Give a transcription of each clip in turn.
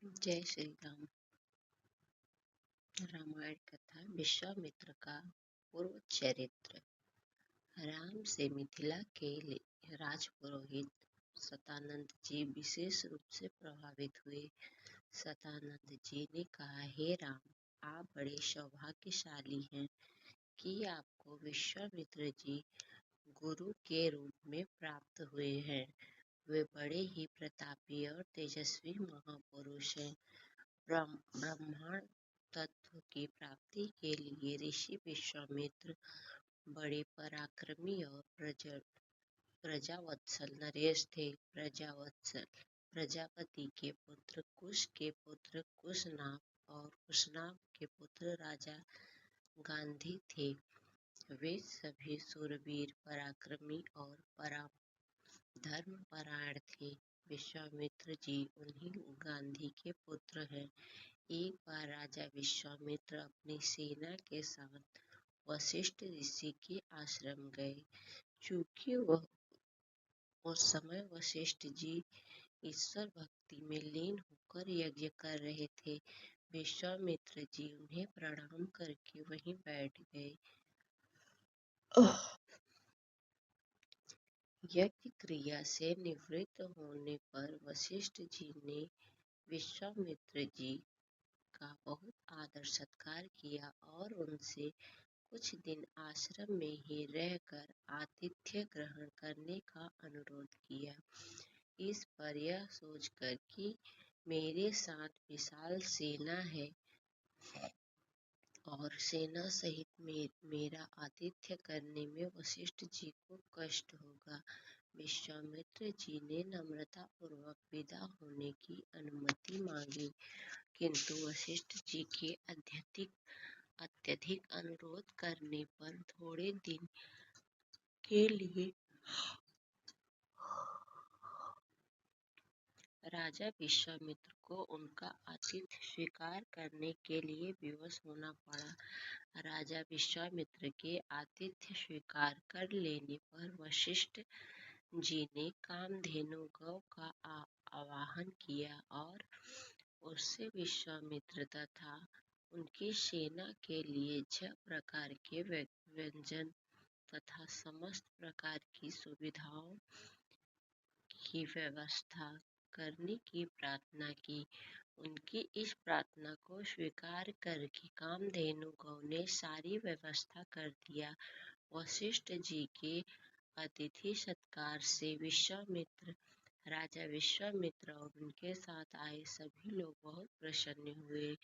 जय श्री राम। रामायण कथा विश्वामित्र का पूर्व चरित्र। राम से मिथिला के राजपुरोहित सतानंद जी विशेष रूप से प्रभावित हुए। सतानंद जी ने कहा, हे राम, आप बड़े सौभाग्यशाली हैं कि आपको विश्वामित्र जी गुरु के रूप में प्राप्त हुए हैं। वे बड़े ही प्रतापी और तेजस्वी महापुरुष हैं। ब्रह्मांड तत्व की प्राप्ति के लिए ऋषि विश्वामित्र बड़े पराक्रमी और प्रजावत्सल नरेश थे। प्रजापति के पुत्र कुश के पुत्र कुशनाभ और कुशनाभ के पुत्र राजा गांधी थे। वे सभी सूरवीर, पराक्रमी और धर्मपरायण थे। विश्वामित्र जी उन्हीं गांधी के पुत्र हैं। एक बार राजा विश्वामित्र अपनी सेना के साथ वशिष्ठ ऋषि के आश्रम गए। चूंकि वह उस समय वशिष्ठ जी ईश्वर भक्ति में लीन होकर यज्ञ कर रहे थे, विश्वामित्र जी उन्हें प्रणाम करके वहीं बैठ गए। यज्ञ क्रिया से निवृत्त होने पर वशिष्ठ जी ने विश्वामित्र जी का बहुत आदर सत्कार किया और उनसे कुछ दिन आश्रम में ही रहकर आतिथ्य ग्रहण करने का अनुरोध किया। इस पर यह सोचकर कि मेरे साथ विशाल सेना है और सेना सहित मेरा आतिथ्य करने में वशिष्ठ जी को कष्ट होगा, विश्वामित्र जी ने नम्रता पूर्वक विदा होने की अनुमति मांगी। किंतु वशिष्ठ जी के अत्यधिक अनुरोध करने पर थोड़े दिन के लिए राजा विश्वामित्र को उनका आतिथ्य स्वीकार करने के लिए विवश होना पड़ा। राजा विश्वामित्र के आतिथ्य स्वीकार कर लेने पर वशिष्ठ जी ने कामधेनु गौ का आवाहन किया और उससे विश्वामित्र तथा उनकी सेना के लिए 6 प्रकार के व्यंजन तथा समस्त प्रकार की सुविधाओं की व्यवस्था करने की प्रार्थना की। उनकी इस प्रार्थना को स्वीकार करके कामधेनु गौ ने सारी व्यवस्था कर दिया। वशिष्ठ जी के अतिथि सत्कार से राजा विश्वामित्र और उनके साथ आए सभी लोग बहुत प्रसन्न हुए।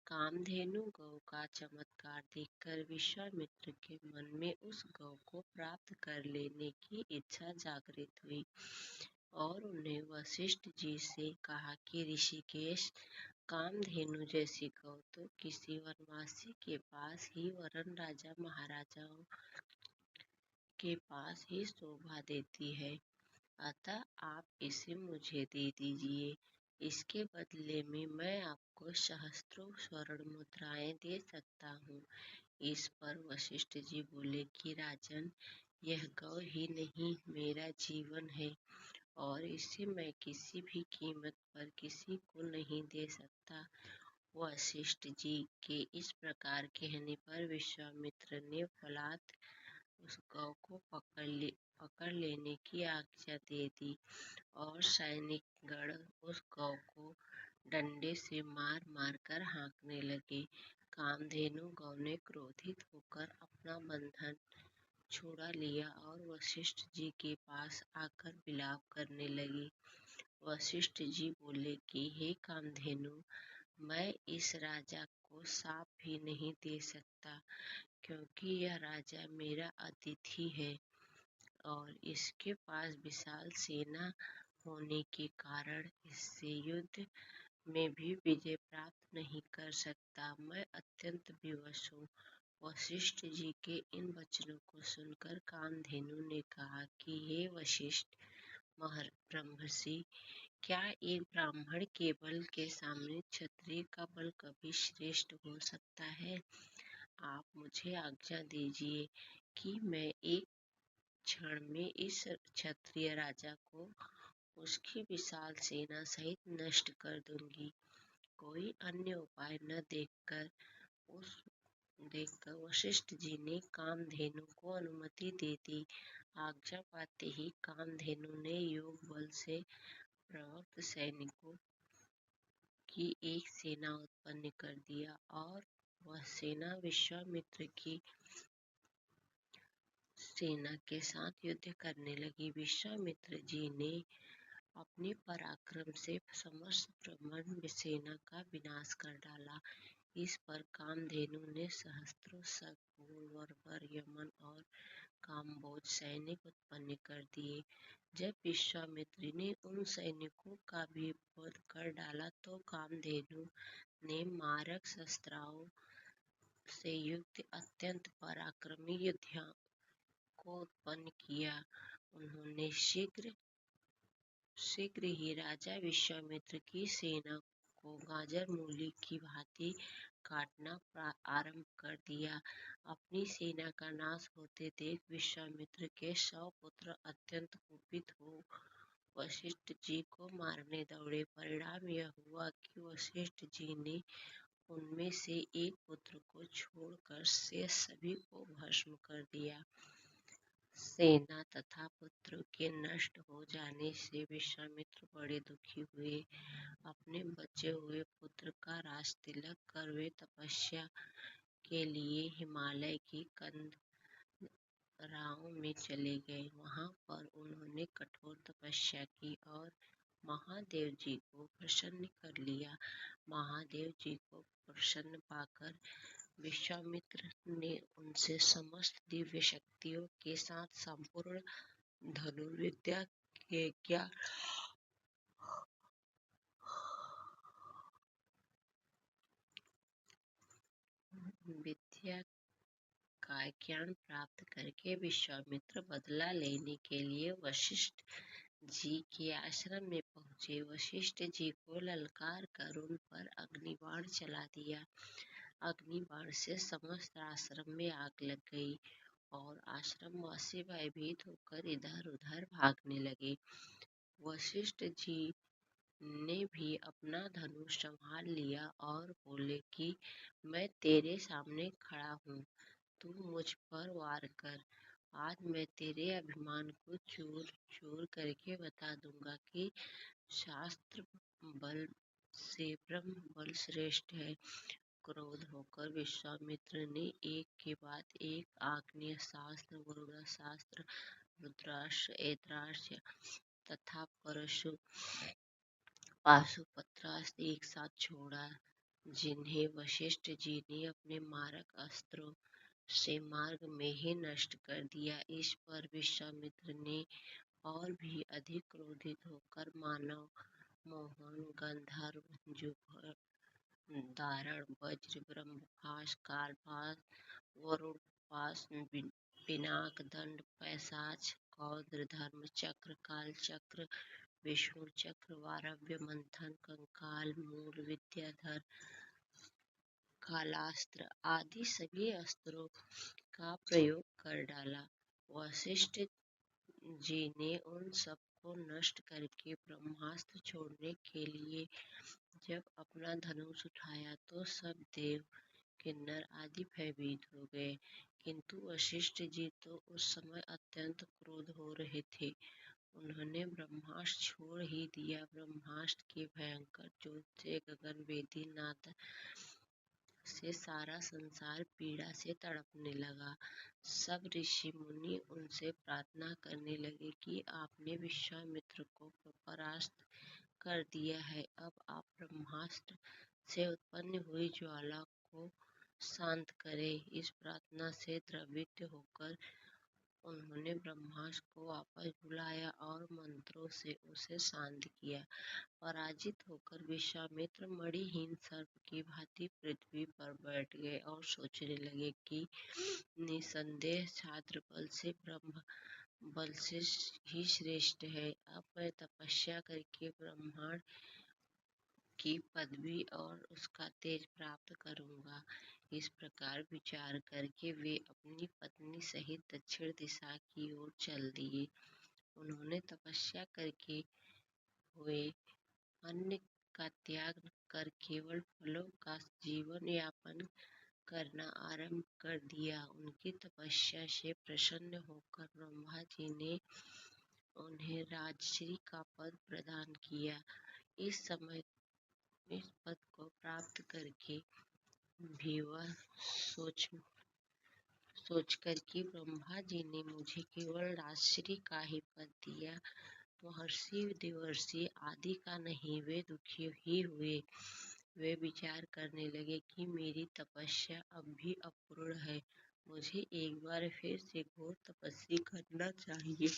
कामधेनु गौ का चमत्कार देखकर विश्वामित्र के मन में उस गौ को प्राप्त कर लेने की इच्छा जागृत हुई और उन्हें वशिष्ठ जी से कहा कि ऋषिकेश, कामधेनु जैसी गौ तो किसी वनवासी के पास ही वरन राजा महाराजाओं के पास ही शोभा देती है, अतः आप इसे मुझे दे दीजिए। इसके बदले में मैं आपको सहस्त्रों स्वर्ण मुद्राएं दे सकता हूँ। इस पर वशिष्ठ जी बोले कि राजन, यह गौ ही नहीं मेरा जीवन है और इसे मैं किसी भी कीमत पर किसी को नहीं दे सकता। वशिष्ठ जी के इस प्रकार कहने पर विश्वामित्र ने फलात उस गौ को पकड़ लेने की आज्ञा दे दी और सैनिकगण उस गौ को डंडे से मार मार कर हाँकने लगे। कामधेनु गौ ने क्रोधित होकर अपना बंधन छुड़ा लिया और वशिष्ठ जी के पास आकर विलाप करने लगी। वशिष्ठ जी बोले कि हे कामधेनु, मैं इस राजा को शाप भी नहीं दे सकता, क्योंकि यह राजा मेरा अतिथि है और इसके पास विशाल सेना होने के कारण इससे युद्ध में भी विजय प्राप्त नहीं कर सकता। मैं अत्यंत विवश हूँ। वशिष्ठ जी के इन वचनों को सुनकर कामधेनु ने कहा कि हे वशिष्ठ ब्रह्मर्षि, क्या एक ब्राह्मण के बल के सामने क्षत्रिय का बल कभी श्रेष्ठ हो सकता है? आप मुझे आज्ञा दीजिए कि मैं एक क्षण में इस क्षत्रिय राजा को उसकी विशाल सेना सहित नष्ट कर दूंगी। कोई अन्य उपाय न उस देखकर वशिष्ठ जी ने कामधेनु को अनुमति दे दी। आज्ञा पाते ही कामधेनु ने योग बल से प्रवृत्त सैनिकों की एक सेना उत्पन्न कर दिया और वह सेना विश्वामित्र की सेना के साथ युद्ध करने लगी। विश्वामित्र जी ने अपने पराक्रम से समस्त ब्रह्मांड सेना का विनाश कर डाला। इस पर कामधेनु ने सहस्त्रों शूर बर्बर यमन और कामबोज सैनिक उत्पन्न कर दिए। जब विश्वामित्र ने उन सैनिकों का भी वध कर डाला तो कामधेनु ने मारक शस्त्रों से युक्त अत्यंत पराक्रमी योद्धाओं को उत्पन्न किया। उन्होंने शीघ्र ही राजा विश्वामित्र की सेना को गाजर मूली की भांति काटना आरंभ कर दिया। अपनी सेना का नाश होते देख विश्वामित्र के 100 पुत्र अत्यंत कुपित हो वशिष्ठ जी को मारने दौड़े। परिणाम यह हुआ कि वशिष्ठ जी ने उनमें से एक पुत्र को छोड़कर शेष सभी को भस्म कर दिया। सेना तथा पुत्रों के नष्ट हो जाने से विश्वामित्र बड़े दुखी हुए। अपने बचे हुए पुत्र का राज तिलक कर वे तपस्या के लिए हिमालय की कंदराओं में चले गए। वहां पर उन्होंने कठोर तपस्या की और महादेव जी को प्रसन्न कर लिया। महादेव जी को प्रसन्न पाकर विश्वामित्र ने उनसे समस्त दिव्य शक्तियों के साथ संपूर्ण धनुर्विद्या के ज्ञान विद्या का ज्ञान प्राप्त करके विश्वामित्र बदला लेने के लिए वशिष्ठ जी के आश्रम में पहुंचे। वशिष्ठ जी को ललकार कर उन पर अग्निबाण चला दिया। अग्निबाण से समस्त आश्रम में आग लग गई और आश्रमवासी भयभीत होकर इधर उधर भागने लगे। वशिष्ठ जी ने भी अपना धनुष संभाल लिया और बोले कि मैं तेरे सामने खड़ा हूँ, तू मुझ पर वार कर। आज मैं तेरे अभिमान को चूर चूर करके बता दूंगा कि शास्त्र बल से ब्रह्म बल श्रेष्ठ है। क्रोध होकर विश्वामित्र ने एक के बाद एक आग्नेय शास्त्र, गरुड़ शास्त्र, रुद्रास्त्र, ऐन्द्रास्त्र तथा पाशुपत्रास्त्र एक साथ छोड़ा, जिन्हें वशिष्ठ जी ने अपने मारक अस्त्रों से मार्ग में ही नष्ट कर दिया। इस पर विश्वामित्र ने और भी अधिक क्रोधित होकर मानव, मोहन, गंधर्व, जुगर, दारण, वज्र, ब्रह्मपाश, कालपाश, वरुणपाश, पिनाक, दंड, पैशाच, कौद्र, धर्म चक्र, काल चक्र, विष्णु चक्र, वारव्य, मंथन, कंकाल, मूल, विद्याधर, कालास्त्र आदि सभी अस्त्रों का प्रयोग कर डाला। वशिष्ठ जी ने उन सब को नष्ट करके ब्रह्मास्त्र छोड़ने के लिए जब अपना धनुष उठाया तो सब देव, किन्नर आदि भयभीत हो गए, किंतु वशिष्ठ जी तो उस समय अत्यंत क्रोध हो रहे थे। उन्होंने ब्रह्मास्त्र छोड़ ही दिया। ब्रह्मास्त्र की भयंकर चोट से गगनभेदी नाद से सारा संसार पीड़ा से तड़पने लगा। सब ऋषि मुनि उनसे प्रार्थना करने लगे कि आपने विश्वामित्र को परास्त कर दिया है, अब आप ब्रह्मास्त्र से उत्पन्न हुई ज्वाला को शांत करें। इस प्रार्थना से द्रवित होकर उन्होंने ब्रह्मास्त्र को वापस बुलाया और मंत्रों से उसे शांत किया। पराजित होकर विश्वामित्र मणिहीन सर्प की भांति पृथ्वी पर बैठ गए और सोचने लगे कि निसंदेह छात्र बल से ब्रह्म बल से ही श्रेष्ठ है। अब मैं तपस्या करके ब्रह्मांड की पदवी और उसका तेज प्राप्त करूंगा। इस प्रकार विचार करके वे अपनी पत्नी सहित दक्षिण दिशा की ओर चल दिए। उन्होंने तपस्या करके हुए, अन्न का त्याग कर केवल फलों का जीवन यापन करना आरंभ कर दिया। उनकी तपस्या से प्रसन्न होकर ब्रह्मा जी ने उन्हें राजश्री का पद प्रदान किया। इस समय इस पद को प्राप्त करके भी वह सोचकर कि ब्रह्मा जी ने मुझे केवल राजश्री का ही पद दिया, महर्षि देवर्षि आदि का नहीं, वे दुखी ही हुए। वे विचार करने लगे कि मेरी तपस्या अब भी अपूर्ण है, मुझे एक बार फिर से घोर तपस्या करना चाहिए।